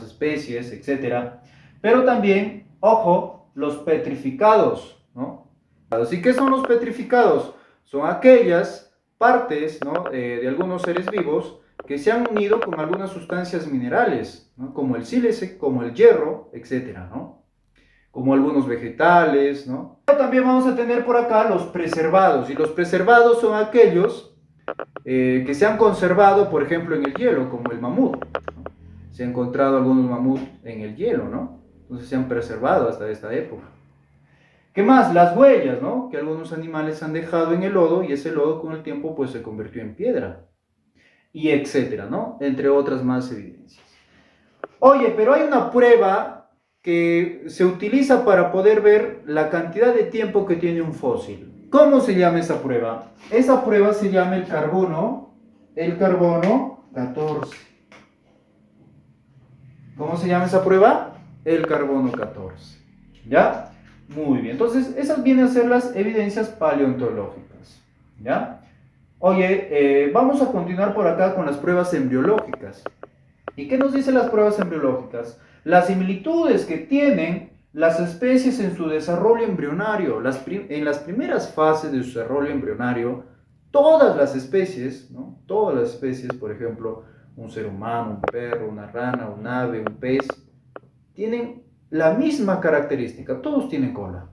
especies, etc. Pero también, ojo, los petrificados, ¿no? Así que son los petrificados, son aquellas partes, ¿no? De algunos seres vivos que se han unido con algunas sustancias minerales, ¿no? Como el sílice, como el hierro, etc., ¿no? Como algunos vegetales, ¿no? Pero también vamos a tener por acá los preservados, y los preservados son aquellos que se han conservado, por ejemplo, en el hielo, como el mamut, ¿no? Se han encontrado algunos mamuts en el hielo, ¿no? Entonces se han preservado hasta esta época. ¿Qué más? Las huellas, ¿no? Que algunos animales han dejado en el lodo, y ese lodo con el tiempo pues se convirtió en piedra, y etcétera, ¿no? Entre otras más evidencias. Oye, pero hay una prueba que se utiliza para poder ver la cantidad de tiempo que tiene un fósil. ¿Cómo se llama esa prueba? Esa prueba se llama el carbono 14. ¿Cómo se llama esa prueba? El carbono 14. ¿Ya? Muy bien. Entonces, esas vienen a ser las evidencias paleontológicas. ¿Ya? Oye, vamos a continuar por acá con las pruebas embriológicas. ¿Y qué nos dicen las pruebas embriológicas? Las similitudes que tienen las especies en su desarrollo embrionario. En las primeras fases de su desarrollo embrionario, todas las especies, ¿no? Todas las especies, por ejemplo, un ser humano, un perro, una rana, un ave, un pez, tienen la misma característica, todos tienen cola.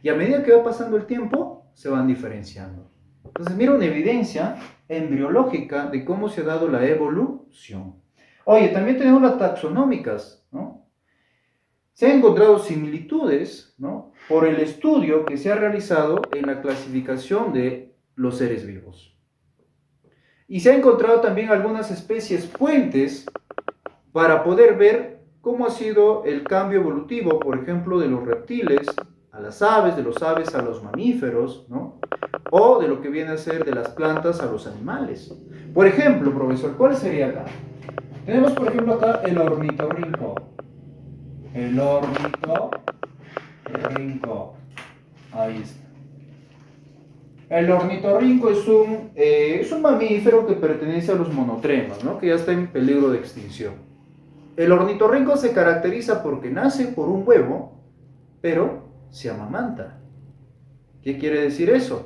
Y a medida que va pasando el tiempo, se van diferenciando. Entonces, mira una evidencia embriológica de cómo se ha dado la evolución. Oye, también tenemos las taxonómicas, ¿no? Se han encontrado similitudes, ¿no? Por el estudio que se ha realizado en la clasificación de los seres vivos. Y se han encontrado también algunas especies puentes para poder ver cómo ha sido el cambio evolutivo, por ejemplo, de los reptiles a las aves, de los aves a los mamíferos, ¿no? O de lo que viene a ser de las plantas a los animales. Por ejemplo, profesor, ¿cuál sería acá? Tenemos, por ejemplo, acá el ornitorrinco. El ornitorrinco. Ahí está. El ornitorrinco es un mamífero que pertenece a los monotremas, ¿no? Que ya está en peligro de extinción. El ornitorrinco se caracteriza porque nace por un huevo, pero se amamanta. ¿Qué quiere decir eso?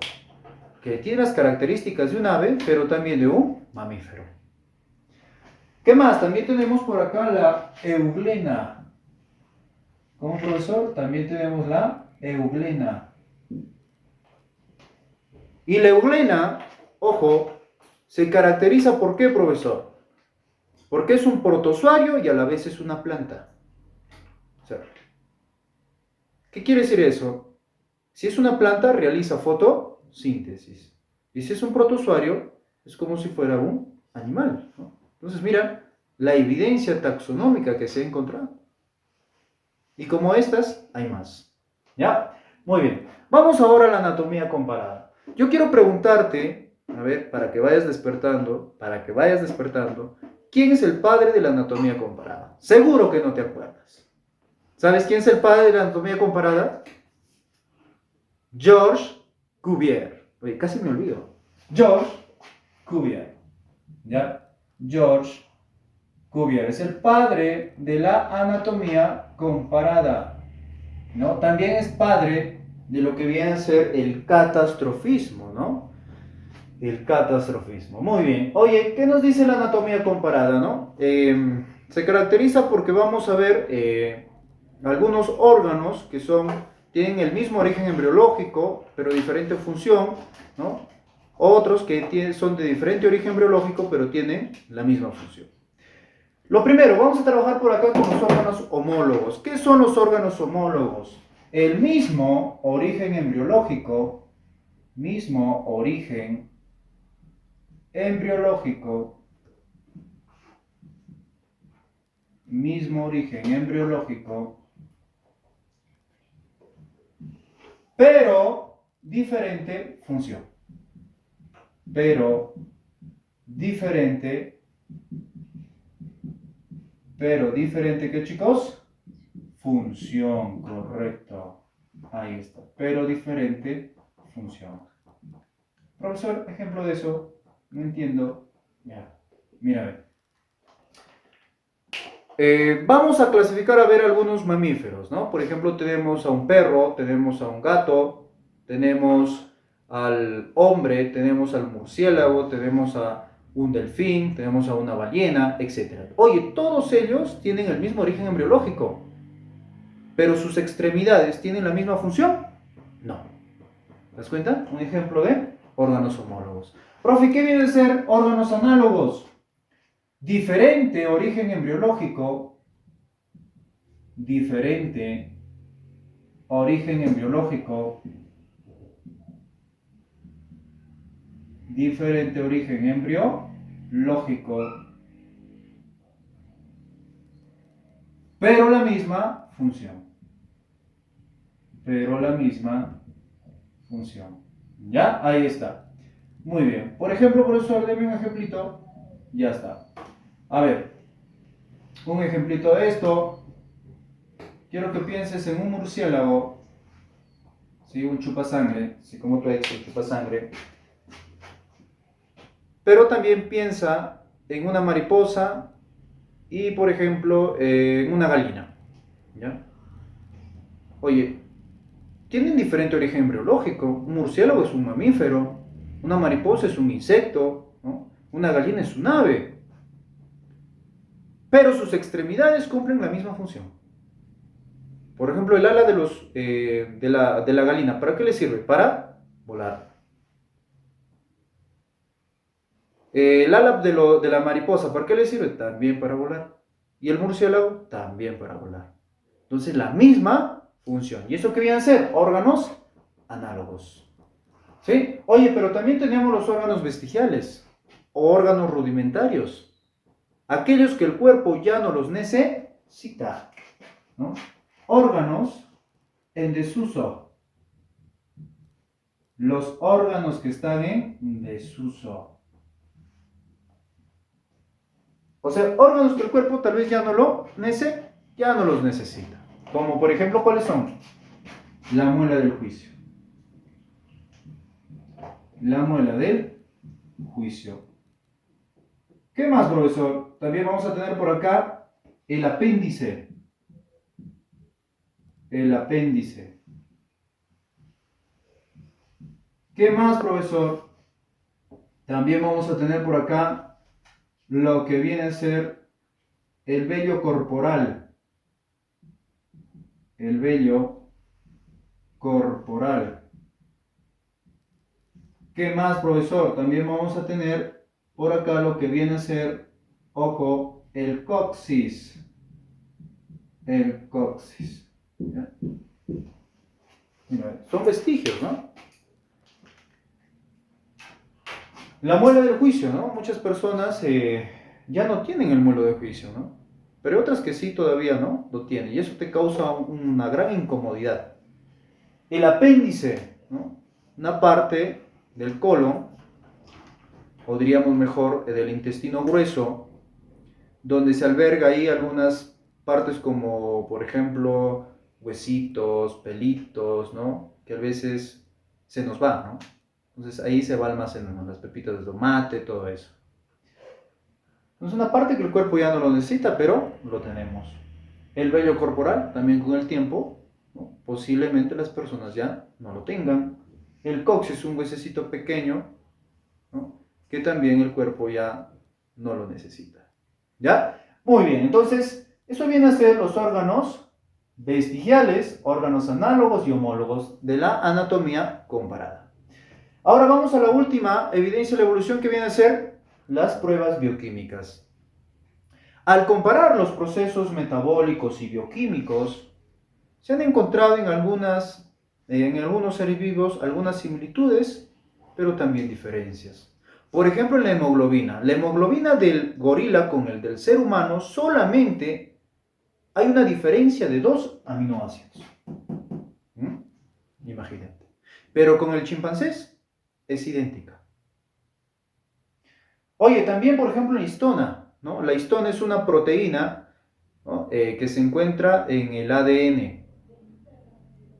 Que tiene las características de un ave, pero también de un mamífero. ¿Qué más? También tenemos por acá la euglena. ¿Cómo, profesor? También tenemos la euglena. Y la euglena, ojo, se caracteriza ¿por qué, profesor? Porque es un protozoario y a la vez es una planta. O sea, ¿qué quiere decir eso? Si es una planta, realiza fotosíntesis. Y si es un protozoario, es como si fuera un animal, ¿no? Entonces, mira la evidencia taxonómica que se ha encontrado. Y como estas, hay más. ¿Ya? Muy bien. Vamos ahora a la anatomía comparada. Yo quiero preguntarte, a ver, para que vayas despertando, ¿quién es el padre de la anatomía comparada? Seguro que no te acuerdas. ¿Sabes quién es el padre de la anatomía comparada? Georges Cuvier. Oye, casi me olvido. Georges Cuvier. ¿Ya? Georges Cuvier es el padre de la anatomía comparada, ¿no? También es padre de lo que viene a ser el catastrofismo, ¿no? El catastrofismo. Muy bien. Oye, ¿qué nos dice la anatomía comparada, no? Se caracteriza porque vamos a ver algunos órganos que tienen el mismo origen embriológico, pero diferente función, ¿no? Otros que son de diferente origen embriológico, pero tienen la misma función. Lo primero, vamos a trabajar por acá con los órganos homólogos. ¿Qué son los órganos homólogos? El mismo origen embriológico, mismo origen embriológico, mismo origen embriológico, pero diferente función. Pero diferente, ¿qué, chicos? Función, correcto. Ahí está. Pero diferente función. Profesor, ejemplo de eso. No entiendo. Ya. Mira, a ver. Vamos a clasificar a ver algunos mamíferos, ¿no? Por ejemplo, tenemos a un perro, tenemos a un gato, tenemos al hombre, tenemos al murciélago, tenemos a un delfín, tenemos a una ballena, etc. Oye, todos ellos tienen el mismo origen embriológico, pero sus extremidades tienen la misma función. No. ¿Te das cuenta? Un ejemplo de órganos homólogos. Profe, ¿qué viene a ser órganos análogos? Diferente origen embriológico, diferente origen embriológico, diferente origen embriológico, pero la misma función. Pero la misma función. ¿Ya? Ahí está. Muy bien. Por ejemplo, profesor, deme un ejemplito. Ya está. A ver, un ejemplito de esto. Quiero que pienses en un murciélago, ¿sí? Un chupasangre, ¿sí? Como tú has dicho, un chupasangre. Pero también piensa en una mariposa y, por ejemplo, en una gallina. ¿Ya? Oye, tienen diferente origen embriológico. Un murciélago es un mamífero, una mariposa es un insecto, ¿no? Una gallina es un ave. Pero sus extremidades cumplen la misma función. Por ejemplo, el ala de la gallina, ¿para qué le sirve? Para volar. El ala de la mariposa, ¿para qué le sirve? También para volar. Y el murciélago, también para volar. Entonces, la misma función. ¿Y eso qué viene a ser? Órganos análogos. ¿Sí? Oye, pero también tenemos los órganos vestigiales o órganos rudimentarios. Aquellos que el cuerpo ya no los necesita, ¿no? Órganos en desuso. Los órganos que están en desuso. O sea, órganos que el cuerpo tal vez ya no los necesita. Como por ejemplo, ¿cuáles son? La muela del juicio. La muela del juicio. ¿Qué más, profesor? También vamos a tener por acá el apéndice. El apéndice. ¿Qué más, profesor? También vamos a tener por acá lo que viene a ser el vello corporal. El vello corporal. ¿Qué más, profesor? También vamos a tener por acá lo que viene a ser, ojo, el coxis. El coxis. ¿Ya? Mira, son vestigios, ¿no? La muela del juicio, ¿no? Muchas personas ya no tienen el muelo de juicio, ¿no? Pero otras que sí todavía no lo tienen. Y eso te causa una gran incomodidad. El apéndice, ¿no? Una parte del colon, o diríamos mejor del intestino grueso, donde se alberga ahí algunas partes como, por ejemplo, huesitos, pelitos, ¿no? Que a veces se nos va, ¿no? Entonces ahí se va almacenando las pepitas de tomate, todo eso. Es una parte que el cuerpo ya no lo necesita, pero lo tenemos. El vello corporal, también con el tiempo, ¿no? Posiblemente las personas ya no lo tengan. El coxis es un huesecito pequeño, ¿no? Que también el cuerpo ya no lo necesita. ¿Ya? Muy bien, entonces, eso viene a ser los órganos vestigiales, órganos análogos y homólogos de la anatomía comparada. Ahora vamos a la última evidencia de la evolución, que viene a ser las pruebas bioquímicas. Al comparar los procesos metabólicos y bioquímicos, se han encontrado en algunos seres vivos algunas similitudes, pero también diferencias. Por ejemplo, en la hemoglobina del gorila con el del ser humano solamente hay una diferencia de 2 aminoácidos. Imagínate. Pero con el chimpancés es idéntica. Oye, también por ejemplo en histona, ¿no? La histona es una proteína, ¿no? Que se encuentra en el ADN.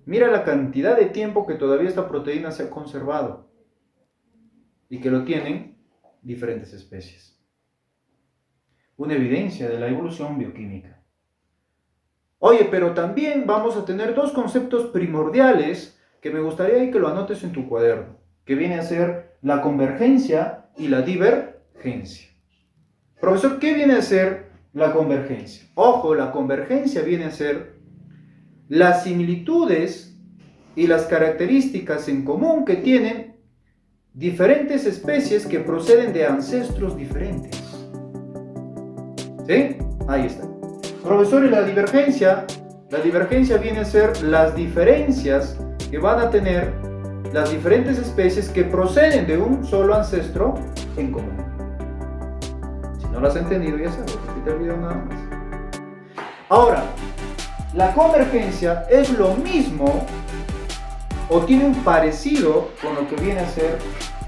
Mira la cantidad de tiempo que todavía esta proteína se ha conservado y que lo tienen diferentes especies. Una evidencia de la evolución bioquímica. Oye, pero también vamos a tener 2 conceptos primordiales que me gustaría que lo anotes en tu cuaderno, que viene a ser la convergencia y la divergencia. Profesor, ¿qué viene a ser la convergencia? Ojo, la convergencia viene a ser las similitudes y las características en común que tienen diferentes especies que proceden de ancestros diferentes. ¿Sí? Ahí está. Profesor, ¿y la divergencia? La divergencia viene a ser las diferencias que van a tener las diferentes especies que proceden de un solo ancestro en común. Si no lo has entendido, ya sabes, repite el video nada más. Ahora, la convergencia es lo mismo o tiene un parecido con lo que viene a ser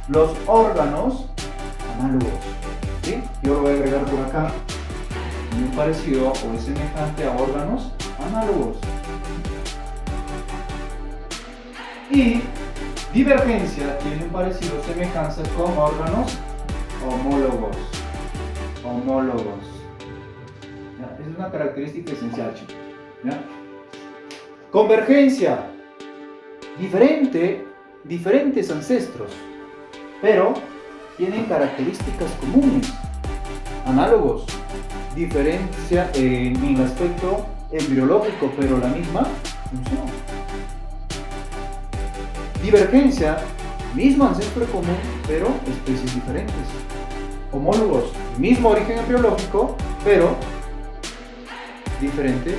los órganos análogos. ¿Sí? Yo lo voy a agregar por acá. Tiene un parecido o es semejante a órganos análogos. Y divergencia tiene un parecido o semejanza con órganos homólogos. ¿Ya? Esa es una característica esencial, chicos. ¿Ya? Convergencia, diferentes ancestros, pero tienen características comunes. Análogos, diferencia en el aspecto embriológico, pero la misma función. Divergencia, mismo ancestro común, pero especies diferentes. Homólogos, mismo origen embriológico, pero diferentes